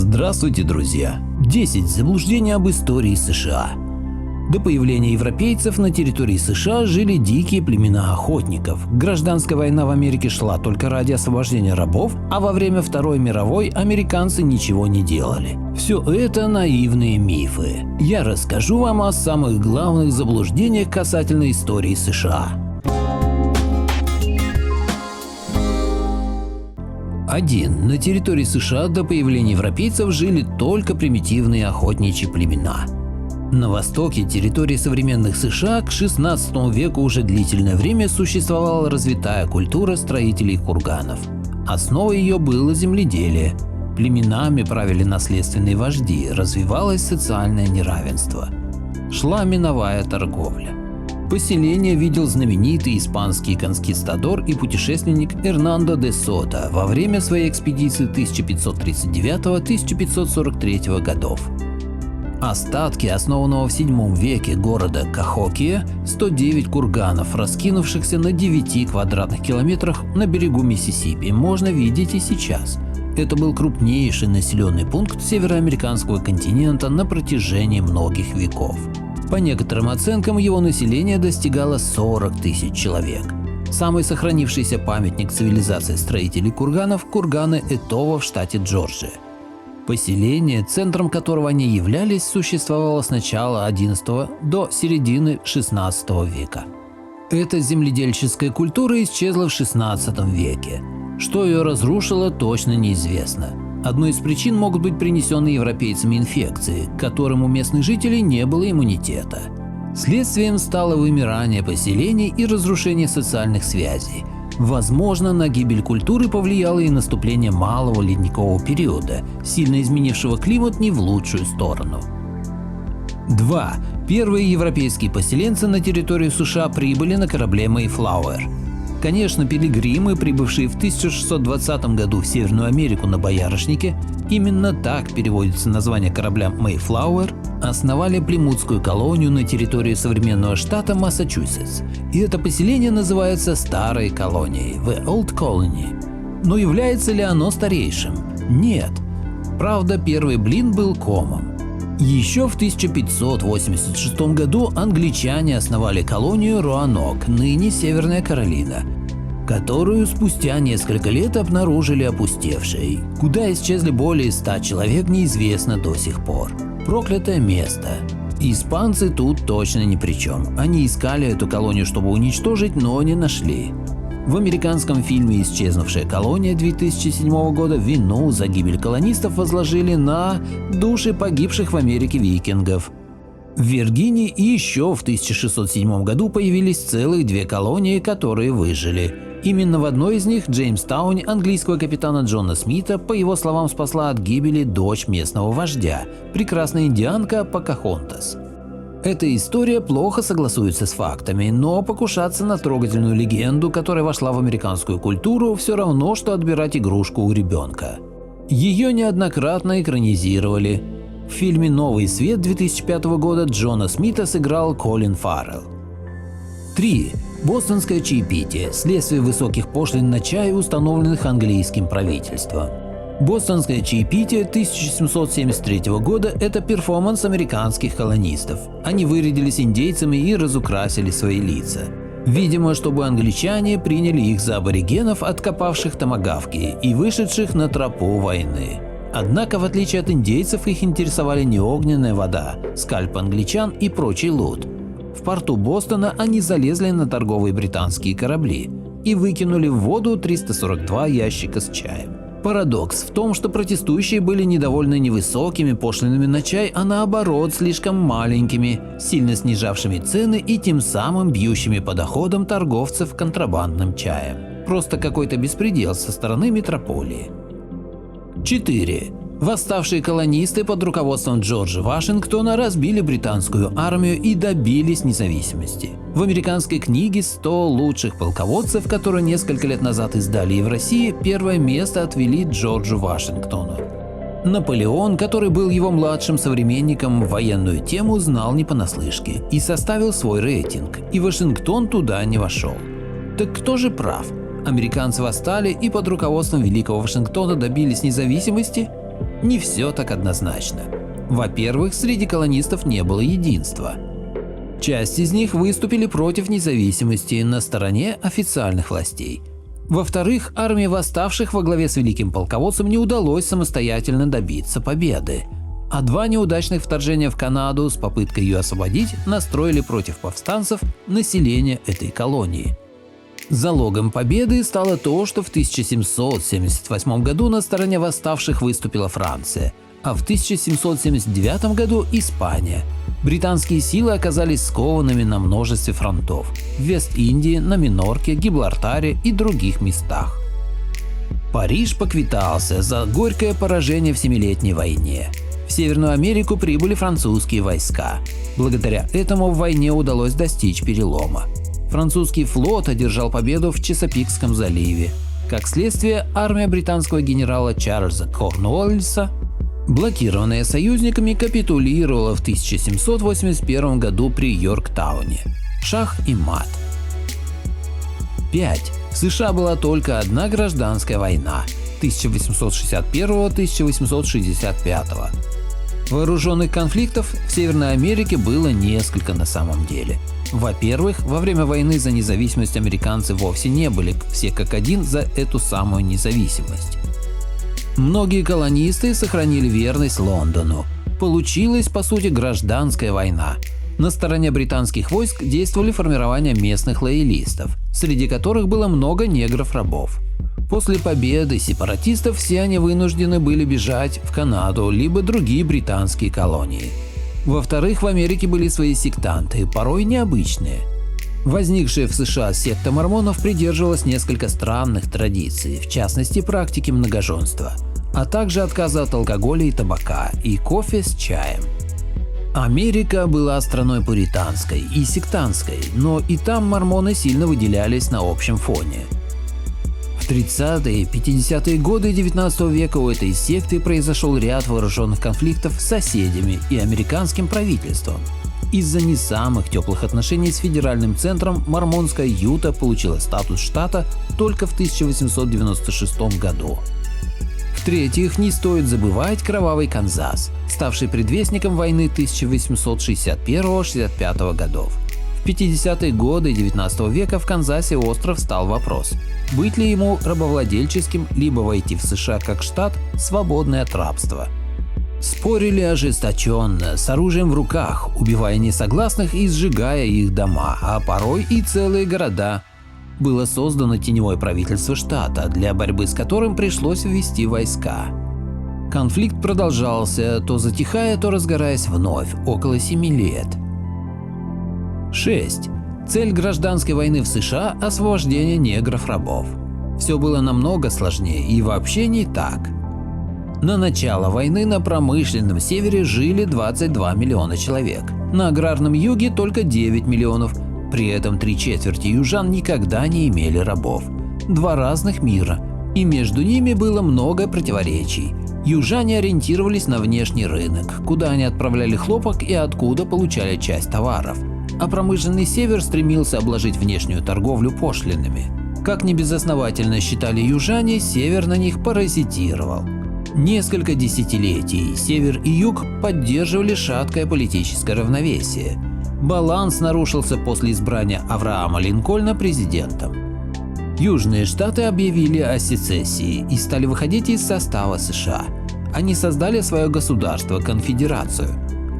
Здравствуйте, друзья! 10 заблуждений об истории США. До появления европейцев на территории США жили дикие племена охотников. Гражданская война в Америке шла только ради освобождения рабов, а во время Второй мировой американцы ничего не делали. Все это наивные мифы. Я расскажу вам о самых главных заблуждениях касательно истории США. 1. На территории США до появления европейцев жили только примитивные охотничьи племена. На востоке территории современных США к XVI веку уже длительное время существовала развитая культура строителей курганов. Основой ее было земледелие. Племенами правили наследственные вожди, развивалось социальное неравенство. Шла миновая торговля. Поселение видел знаменитый испанский конкистадор и путешественник Эрнандо де Сото во время своей экспедиции 1539-1543 годов. Остатки основанного в VII веке города Кахокия, 109 курганов, раскинувшихся на 9 квадратных километрах на берегу Миссисипи, можно видеть и сейчас. Это был крупнейший населенный пункт североамериканского континента на протяжении многих веков. По некоторым оценкам, его население достигало 40 тысяч человек. Самый сохранившийся памятник цивилизации строителей курганов – курганы Этова в штате Джорджия. Поселение, центром которого они являлись, существовало с начала XI до середины XVI века. Эта земледельческая культура исчезла в XVI веке. Что ее разрушило, точно неизвестно. Одной из причин могут быть принесенные европейцами инфекции, к которым у местных жителей не было иммунитета. Следствием стало вымирание поселений и разрушение социальных связей. Возможно, на гибель культуры повлияло и наступление малого ледникового периода, сильно изменившего климат не в лучшую сторону. 2. Первые европейские поселенцы на территорию США прибыли на корабле Mayflower. Конечно, пилигримы, прибывшие в 1620 году в Северную Америку на боярышнике, именно так переводится название корабля Mayflower, основали плимутскую колонию на территории современного штата Массачусетс. И это поселение называется Старой колонией, The Old Colony. Но является ли оно старейшим? Нет. Правда, первый блин был комом. Еще в 1586 году англичане основали колонию Роанок, ныне Северная Каролина, которую спустя несколько лет обнаружили опустевшей. Куда исчезли более 100 человек, неизвестно до сих пор. Проклятое место. Испанцы тут точно ни при чем. Они искали эту колонию, чтобы уничтожить, но не нашли. В американском фильме «Исчезнувшая колония» 2007 года вину за гибель колонистов возложили на души погибших в Америке викингов. В Виргинии еще в 1607 году появились целых 2 колонии, которые выжили. Именно в одной из них, Джеймстауне, английского капитана Джона Смита, по его словам, спасла от гибели дочь местного вождя, прекрасная индианка Покахонтас. Эта история плохо согласуется с фактами, но покушаться на трогательную легенду, которая вошла в американскую культуру, все равно, что отбирать игрушку у ребенка. Ее неоднократно экранизировали. В фильме «Новый свет» 2005 года Джона Смита сыграл Колин Фаррелл. 3. Бостонское чаепитие – следствие высоких пошлин на чай, установленных английским правительством. Бостонское чаепитие 1773 года – это перформанс американских колонистов. Они вырядились индейцами и разукрасили свои лица. Видимо, чтобы англичане приняли их за аборигенов, откопавших томагавки и вышедших на тропу войны. Однако, в отличие от индейцев, их интересовали не огненная вода, скальп англичан и прочий лут. В порту Бостона они залезли на торговые британские корабли и выкинули в воду 342 ящика с чаем. Парадокс в том, что протестующие были недовольны невысокими пошлинами на чай, а наоборот слишком маленькими, сильно снижавшими цены и тем самым бьющими по доходам торговцев контрабандным чаем. Просто какой-то беспредел со стороны метрополии. 4. Восставшие колонисты под руководством Джорджа Вашингтона разбили британскую армию и добились независимости. В американской книге «100 лучших полководцев», которую несколько лет назад издали и в России, первое место отвели Джорджу Вашингтону. Наполеон, который был его младшим современником, военную тему знал не понаслышке и составил свой рейтинг, и Вашингтон туда не вошел. Так кто же прав? Американцы восстали и под руководством Великого Вашингтона добились независимости? не все так однозначно. Во-первых, среди колонистов не было единства. Часть из них выступили против независимости на стороне официальных властей. Во-вторых, армии восставших во главе с великим полководцем не удалось самостоятельно добиться победы. А два неудачных вторжения в Канаду с попыткой ее освободить настроили против повстанцев население этой колонии. Залогом победы стало то, что в 1778 году на стороне восставших выступила Франция, а в 1779 году – Испания. Британские силы оказались скованными на множестве фронтов – в Вест-Индии, на Минорке, Гибралтаре и других местах. Париж поквитался за горькое поражение в Семилетней войне. В Северную Америку прибыли французские войска. Благодаря этому в войне удалось достичь перелома. Французский флот одержал победу в Чесапикском заливе. Как следствие, армия британского генерала Чарльза Корнуоллиса, блокированная союзниками, капитулировала в 1781 году при Йорктауне. Шах и мат. 5. В США была только одна гражданская война 1861-1865. Вооруженных конфликтов в Северной Америке было несколько на самом деле. Во-первых, во время войны за независимость американцы вовсе не были все как один за эту самую независимость. Многие колонисты сохранили верность Лондону. Получилась, по сути, гражданская война. На стороне британских войск действовали формирования местных лоялистов, среди которых было много негров-рабов. После победы сепаратистов все они вынуждены были бежать в Канаду либо другие британские колонии. Во-вторых, в Америке были свои сектанты, порой необычные. Возникшая в США секта мормонов придерживалась несколько странных традиций, в частности практики многоженства, а также отказа от алкоголя и табака, и кофе с чаем. Америка была страной пуританской и сектантской, но и там мормоны сильно выделялись на общем фоне. В 30-е и 50-е годы XIX века у этой секты произошел ряд вооруженных конфликтов с соседями и американским правительством. Из-за не самых теплых отношений с федеральным центром мормонская Юта получила статус штата только в 1896 году. В-третьих, не стоит забывать кровавый Канзас, ставший предвестником войны 1861-65 годов. В 50-е годы XIX века в Канзасе остров стал вопрос, быть ли ему рабовладельческим, либо войти в США как штат, свободный от рабства. Спорили ожесточенно, с оружием в руках, убивая несогласных и сжигая их дома, а порой и целые города. Было создано теневое правительство штата, для борьбы с которым пришлось ввести войска. Конфликт продолжался, то затихая, то разгораясь вновь, около 7 лет. 6. Цель гражданской войны в США – освобождение негров-рабов. Все было намного сложнее и вообще не так. На начало войны на промышленном севере жили 22 миллиона человек, на аграрном юге только 9 миллионов, при этом 3/4 южан никогда не имели рабов. Два разных мира, и между ними было много противоречий. Южане ориентировались на внешний рынок, куда они отправляли хлопок и откуда получали часть товаров. А промышленный север стремился обложить внешнюю торговлю пошлинами. Как небезосновательно считали южане, север на них паразитировал. Несколько десятилетий север и юг поддерживали шаткое политическое равновесие. Баланс нарушился после избрания Авраама Линкольна президентом. Южные штаты объявили о сецессии и стали выходить из состава США. Они создали свое государство – конфедерацию.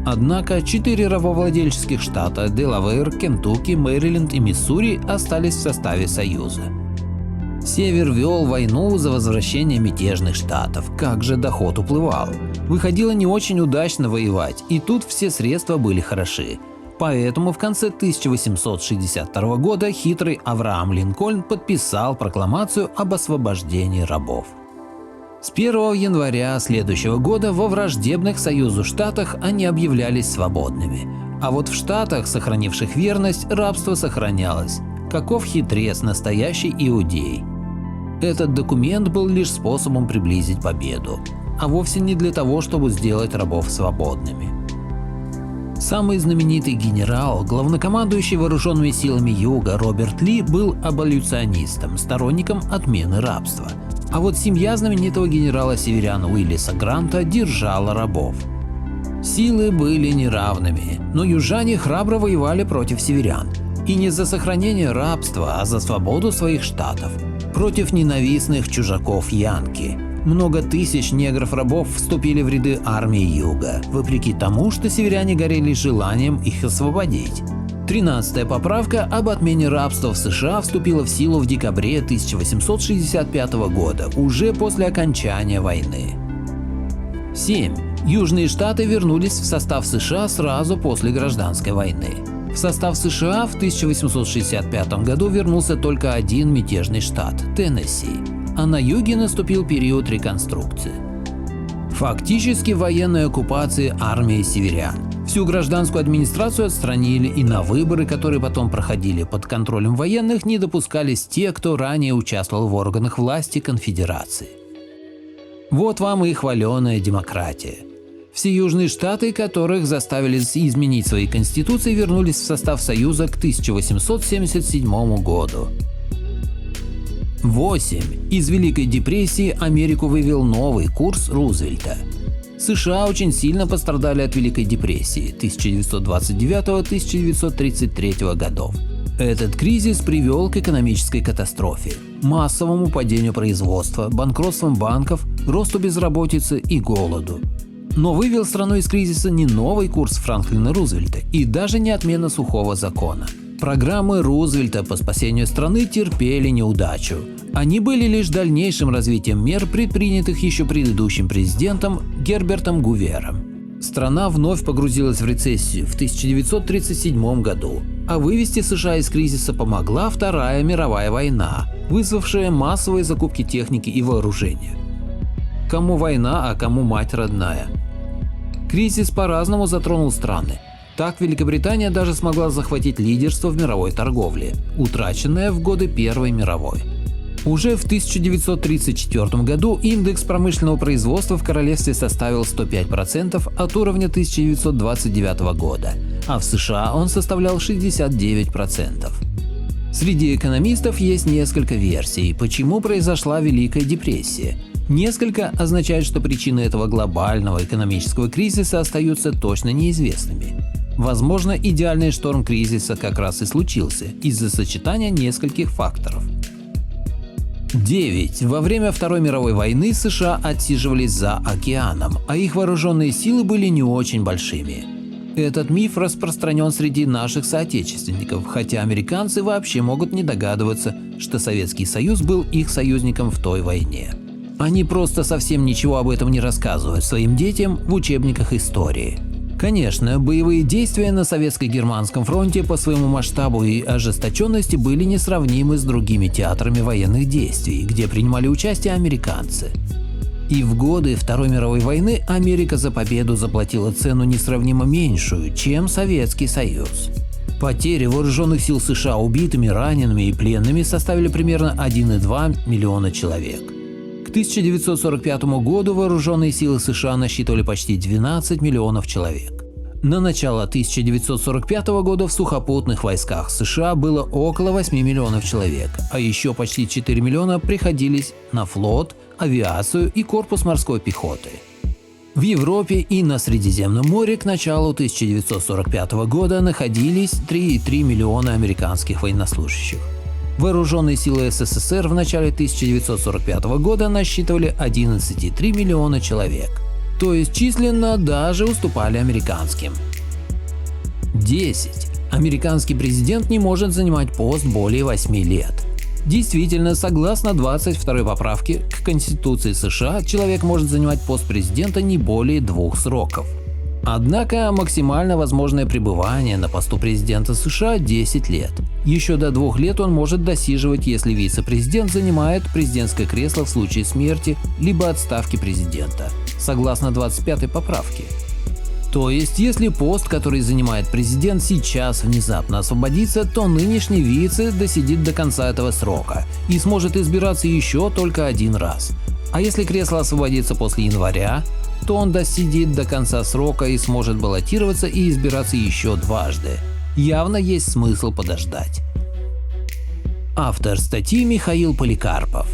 Однако 4 рабовладельческих штата – Делавэр, Кентукки, Мэриленд и Миссури – остались в составе Союза. Север вел войну за возвращение мятежных штатов, как же доход уплывал. Выходило не очень удачно воевать, и тут все средства были хороши. Поэтому в конце 1862 года хитрый Авраам Линкольн подписал прокламацию об освобождении рабов. С 1 января следующего года во враждебных Союзу штатах они объявлялись свободными, а вот в штатах, сохранивших верность, рабство сохранялось. Каков хитрец настоящий иудей. Этот документ был лишь способом приблизить победу, а вовсе не для того, чтобы сделать рабов свободными. Самый знаменитый генерал, главнокомандующий вооруженными силами Юга Роберт Ли, был аболиционистом, сторонником отмены рабства. А вот семья знаменитого генерала северян Уиллиса Гранта держала рабов. Силы были неравными, но южане храбро воевали против северян. И не за сохранение рабства, а за свободу своих штатов. Против ненавистных чужаков янки. Много тысяч негров-рабов вступили в ряды армии Юга, вопреки тому, что северяне горели желанием их освободить. 13-я поправка об отмене рабства в США вступила в силу в декабре 1865 года, уже после окончания войны. 7. Южные штаты вернулись в состав США сразу после Гражданской войны. В состав США в 1865 году вернулся только один мятежный штат – Теннесси, а на юге наступил период реконструкции. Фактически военной оккупации армии северян. Всю гражданскую администрацию отстранили, и на выборы, которые потом проходили под контролем военных, не допускались те, кто ранее участвовал в органах власти конфедерации. Вот вам и хваленая демократия. Все южные штаты, которых заставили изменить свои конституции, вернулись в состав Союза к 1877 году. 8. Из Великой депрессии Америку вывел новый курс Рузвельта. США очень сильно пострадали от Великой депрессии 1929-1933 годов. Этот кризис привел к экономической катастрофе, массовому падению производства, банкротствам банков, росту безработицы и голоду. Но вывел страну из кризиса не новый курс Франклина Рузвельта и даже не отмена сухого закона. Программы Рузвельта по спасению страны терпели неудачу. Они были лишь дальнейшим развитием мер, предпринятых еще предыдущим президентом Гербертом Гувером. Страна вновь погрузилась в рецессию в 1937 году, а вывести США из кризиса помогла Вторая мировая война, вызвавшая массовые закупки техники и вооружения. Кому война, а кому мать родная. Кризис по-разному затронул страны. Так Великобритания даже смогла захватить лидерство в мировой торговле, утраченное в годы Первой мировой. Уже в 1934 году индекс промышленного производства в королевстве составил 105% от уровня 1929 года, а в США он составлял 69%. Среди экономистов есть несколько версий, почему произошла Великая депрессия. Несколько означает, что причины этого глобального экономического кризиса остаются точно неизвестными. Возможно, идеальный шторм кризиса как раз и случился из-за сочетания нескольких факторов. 9. Во время Второй мировой войны США отсиживались за океаном, а их вооруженные силы были не очень большими. Этот миф распространен среди наших соотечественников, хотя американцы вообще могут не догадываться, что Советский Союз был их союзником в той войне. Они просто совсем ничего об этом не рассказывают своим детям в учебниках истории. Конечно, боевые действия на Советско-Германском фронте по своему масштабу и ожесточенности были несравнимы с другими театрами военных действий, где принимали участие американцы. И в годы Второй мировой войны Америка за победу заплатила цену несравнимо меньшую, чем Советский Союз. Потери вооруженных сил США убитыми, ранеными и пленными составили примерно 1,2 миллиона человек. К 1945 году вооруженные силы США насчитывали почти 12 миллионов человек. На начало 1945 года в сухопутных войсках США было около 8 миллионов человек, а еще почти 4 миллиона приходились на флот, авиацию и корпус морской пехоты. В Европе и на Средиземном море к началу 1945 года находились 3,3 миллиона американских военнослужащих. Вооруженные силы СССР в начале 1945 года насчитывали 11,3 миллиона человек, то есть численно даже уступали американским. 10. Американский президент не может занимать пост более 8 лет. Действительно, согласно 22 поправке к Конституции США, человек может занимать пост президента не более 2 сроков. Однако максимально возможное пребывание на посту президента США – 10 лет. Еще до 2 лет он может досиживать, если вице-президент занимает президентское кресло в случае смерти либо отставки президента, согласно 25 поправке. То есть, если пост, который занимает президент, сейчас внезапно освободится, то нынешний вице досидит до конца этого срока и сможет избираться еще только 1 раз. А если кресло освободится после января, то он досидит до конца срока и сможет баллотироваться и избираться еще дважды. Явно есть смысл подождать. Автор статьи Михаил Поликарпов.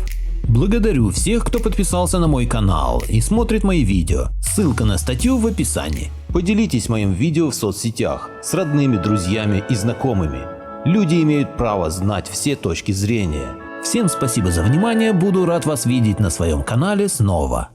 Благодарю всех, кто подписался на мой канал и смотрит мои видео. Ссылка на статью в описании. Поделитесь моим видео в соцсетях с родными, друзьями и знакомыми. Люди имеют право знать все точки зрения. Всем спасибо за внимание, буду рад вас видеть на своем канале снова.